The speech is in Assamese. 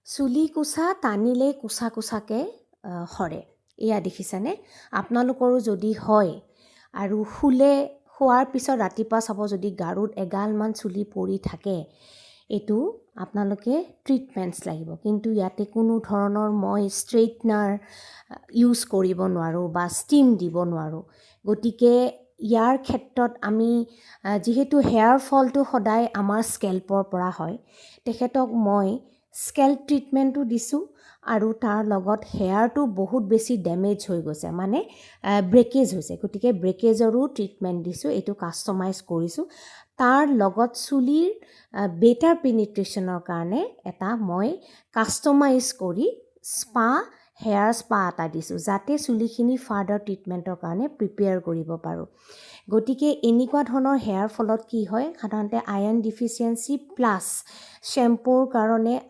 চুলি কোচা টানিলে কোচা কোচাকৈ সৰে। এয়া দেখিছেনে? আপোনালোকৰো যদি হয় আৰু শোৱাৰ পিছত ৰাতিপুৱা চাব যদি গাৰুত এগালমান চুলি পৰি থাকে, এইটো আপোনালোকে ট্ৰিটমেণ্টছ লাগিব। কিন্তু ইয়াতে কোনো ধৰণৰ মই ষ্ট্ৰেইটনাৰ ইউজ কৰিব নোৱাৰোঁ বা ষ্টিম দিব নোৱাৰোঁ। গতিকে ইয়াৰ ক্ষেত্ৰত আমি যিহেতু হেয়াৰ ফলটো সদায় আমাৰ স্কেল্পৰ পৰা হয়, তেখেতক মই স্কেল্প ট্ৰিটমেণ্টো দিছোঁ আৰু তাৰ লগত হেয়াৰটো বহুত বেছি ডেমেজ হৈ গৈছে, মানে ব্ৰেকেজ হৈছে। গতিকে ব্ৰেকেজৰো ট্ৰিটমেণ্ট দিছোঁ, এইটো কাষ্টমাইজ কৰিছোঁ। তাৰ লগত চুলিৰ বেটাৰ পেনিট্ৰেশ্যনৰ কাৰণে এটা মই কাষ্টমাইজ কৰি হেয়াৰ স্পা এটা দিছোঁ, যাতে চুলিখিনি ফাৰ্ডাৰ ট্ৰিটমেণ্টৰ কাৰণে প্ৰিপেয়াৰ কৰিব পাৰোঁ। গতিকে এনেকুৱা ধৰণৰ হেয়াৰ ফলত কি হয়, সাধাৰণতে আইৰণ ডিফিচিয়েঞ্চি প্লাছ শ্বেম্পুৰ কাৰণে